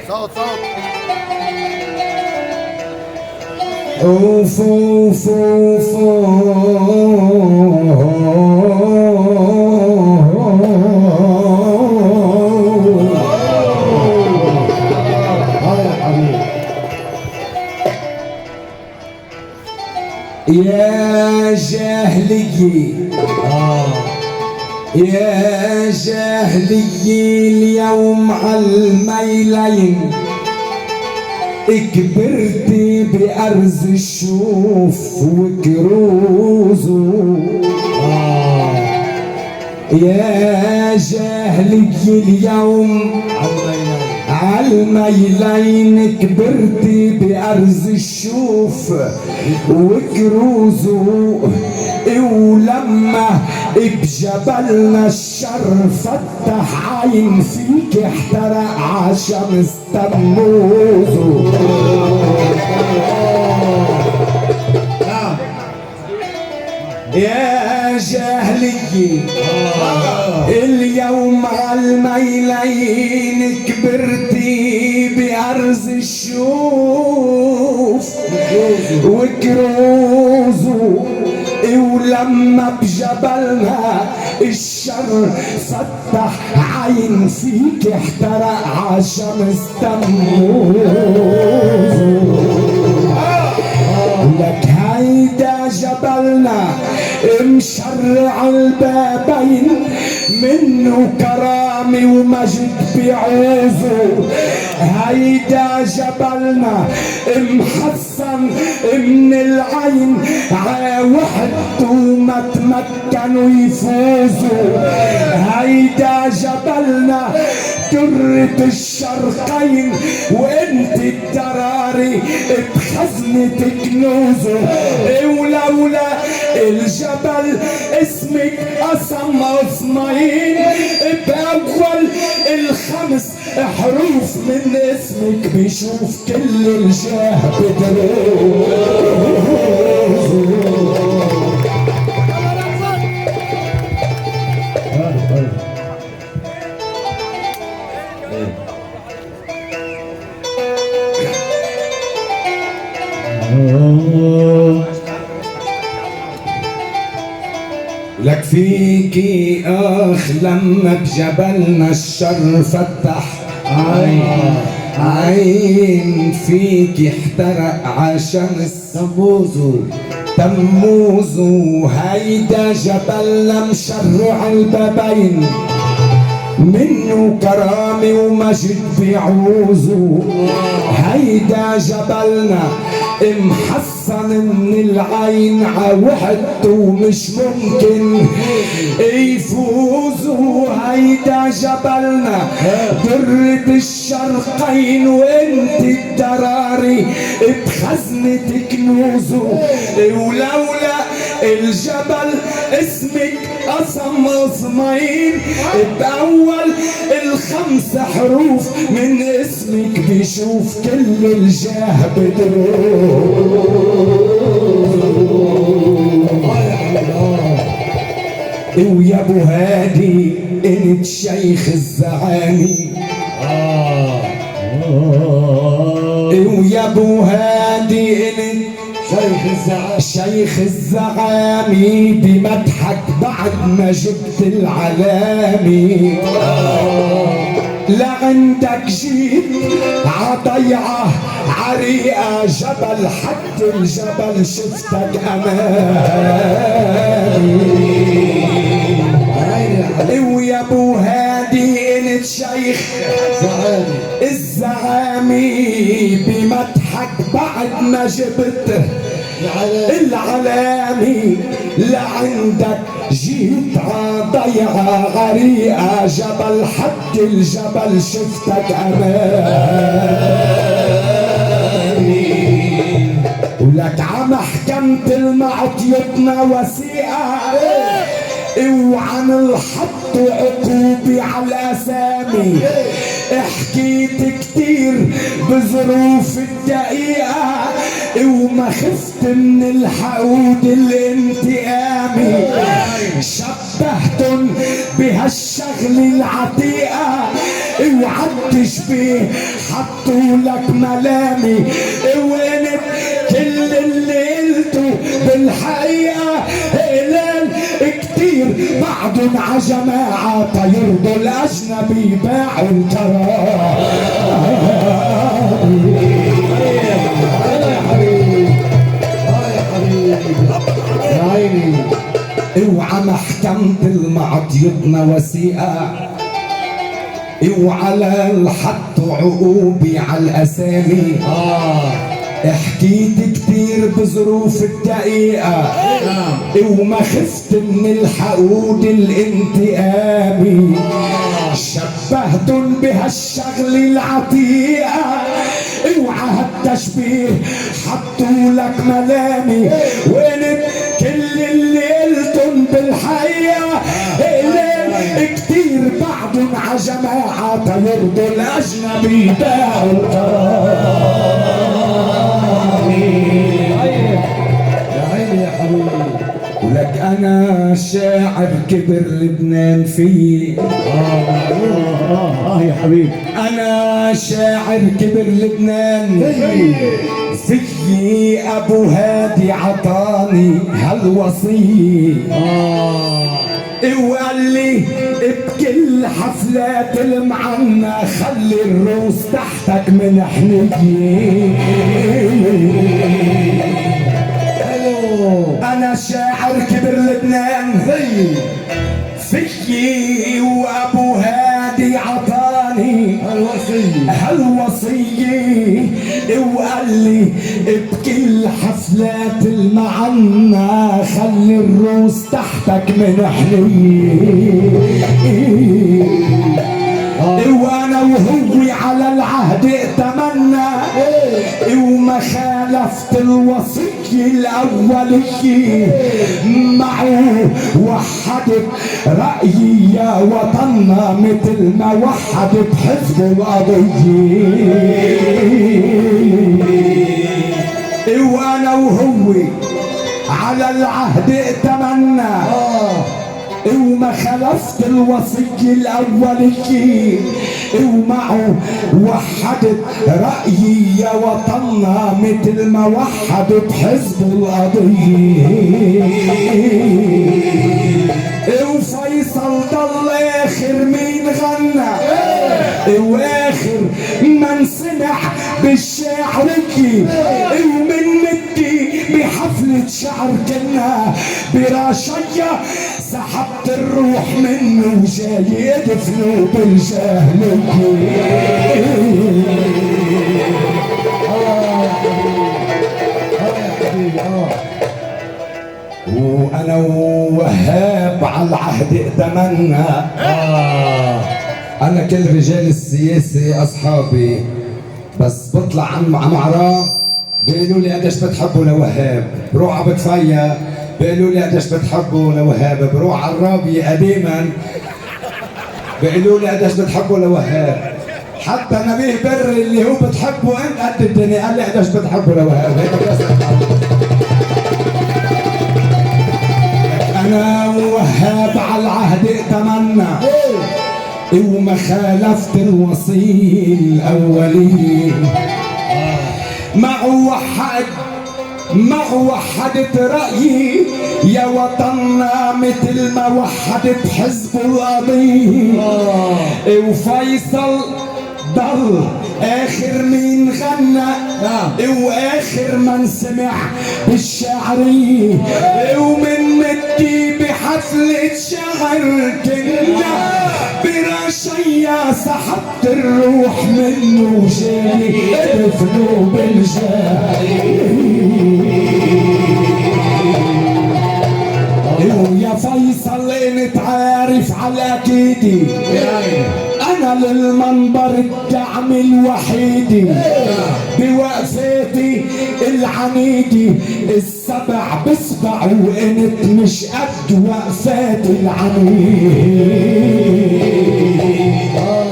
صوت صوت. اوف اوف اوف يا جاهلي يا جاهلي اليوم عالميلين كبرتي بأرز الشوف وكروزو يا جاهلي اليوم عالميلين كبرتي بأرز الشوف وكروزو ولما بجبلنا الشر فتح عين فيك احترق عشان استموزو يا جاهلي اليوم عالميلين كبرتي بأرز الشوف وكروزو ولما بجبلنا الشر فتح عين فيك احترق عشان استموزو لك هيدا جبلنا مشرع البابين منه كرامي ومجد بيعوزو هيدا جبلنا محصن من العين وحدته ما تمكنوا يفوزوا هيدا جبلنا درة الشرقين وانت الدراري بخزنة كنوزه ولولا الجبل اسمك قسم اسماعيل باول الخمس حروف من اسمك بيشوف كل الجاه لك فيكي اخ لما بجبلنا الشر فتح عين فيكي احترق عشان تموزو هيدا جبلنا مشرع البابين منه كرامي ومجد بيعوزو هيدا جبلنا محصن من العين عوحدته مش ممكن يفوزوا هيدا جبلنا درة الشرقين وانت الدراري بخزنة كنوزه ولولا الجبل اسمك قسم اسماعيل بأول الخمس حروف من اسمك بيشوف كل الجاه ويا ابو هادي انت شيخ الزعامي ويا ابو هادي انت شيخ الزعامي بمدحك بعد ما جبت العلامي لعندك جيت عضيعة عريقة جبل حد الجبل شفتك أمامي ويا ابو هادي انت شيخ الزعامي بمدحك بعد ما جبت العلامي لعندك جيت عضيعة غريقة جبل حد الجبل شفتك أمامي ولك عمحكمة المعطيتنا وثيقة وعن الحط عقوبي على الأسامي حكيت كتير بظروف الدقيقة وما خفت من الحقود الانتقامي شبهتن بهالشغل العتيقة اوعى تشبيه حطوا لك ملامي وانت كل اللي قلته بالحقيقة قلال كتير بعدن ع جماعة تيرضوا الأجنبي باعوا الكرام. يا عيني اوعى محكمة المعطيتنا وثيقة اوعى للحط عقوبي على الأسامي. حكيت كتير بظروف الدقيقة وما خفت من الحقود الانتقامي. شبهتن بهالشغل العتيقة اوعى هالتشبيه حطوا لك ملامي وانت كل اللي قلتن بالحقيقة قليل كتير بعدن ع جماعة تيرضوا الأجنبي باعوا الكرام. يا عيني يا حبيبي. ولك انا شاعر كبر لبنان فيي. يا حبيبي انا شاعر كبر لبنان فيي ابو هادي عطاني هالوصية وقال لي بكل حفلات المعنى خلي الروس تحتك من حنية. انا شاعر كبر لبنان فيي وابو هادي عطاني هالوصية وقال لي بكل حفلات المعنى خلي الروس تحتك من حنية. وانا وهو على العهد اتمنى وما خالفت الوصية الاولية معه وحدت رأيي يا وطننا مثل ما وحدت حزب القضية. وانا وهو على العهد اتمنى وما خلفت الوصية الأولية ومعه وحدت رأيي يا وطننا مثل ما وحدت حزب القضية. وفيصل ضل آخر مين غنى واخر من سمع بالشعركي ومن مدي بحفلة شعر كنا براشية سحبت الروح منه وجاي يدفنه بالجهلكي. وانا وهاب على العهد اتمنى. انا كل رجال السياسة اصحابي بس بطلع عم عراب بيقولوا لي قديش بتحبوا لوهاب، بروح على بكفية بيقولوا لي قديش بتحبوا لوهاب، بروح على الرابية قديما بيقولوا لي قديش بتحبوا لوهاب، حتى نبيه بر اللي هو بتحبه انت قد الدنيا قال لي قديش بتحبوا لوهاب. انا وهاب على العهد اتمنى وما خالفت الوصية الأولية معه وحدت رأيي يا وطننا مثل ما وحدت حزب القضية. وفيصل ضل آخر مين غنى وآخر من سمع بالشعرية ومن مدي بحفلة شعر كنا براشية سحبت الروح منه وجاي ادفنه بالجاي. ويا فيصل انت عارف على اكيدي انا للمنبر الدعم الوحيدي بوقفتي العنيدي السبع بسبع وانت مش قد وقفات العنيد.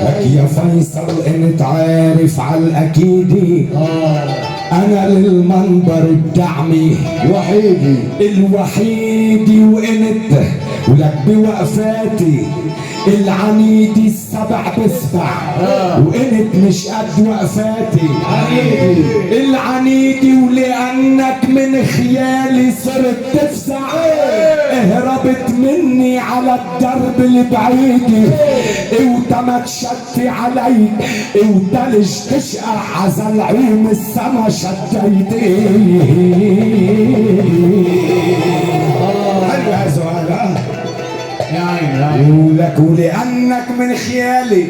لك يا فيصل انت عارف على الاكيدي انا للمنبر الدعمي الوحيدي وانت ولك بوقفاتي العنيدي السبع بسبع وانت مش قد وقفاتي العنيدي ولانك من خيالي صرت تفزع اهربت مني على الدرب البعيد وتمكشت عليك وتلج تشقع عزلعوم السما شديتي حلو يا سؤال يا عيني ولك ولانك من خيالي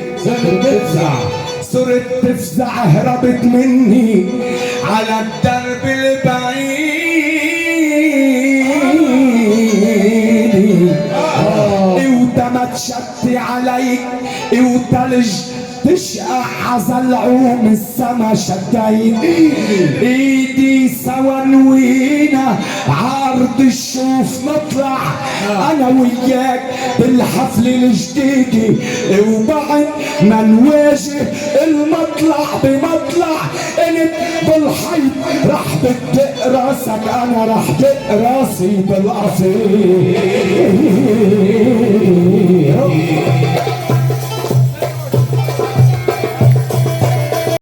صرت تفزع هربت مني على الدرب البعيد وتمتشت عليك وتلج تشقع عزلعوم السما شديت ايدي سوا نوينا عرض الشوف نطلع انا وياك بالحفل الجديد وبعد ما نواجه المطلع بمطلع انت بالحيط رح بدق راسك انا رح دق راسي بالقصير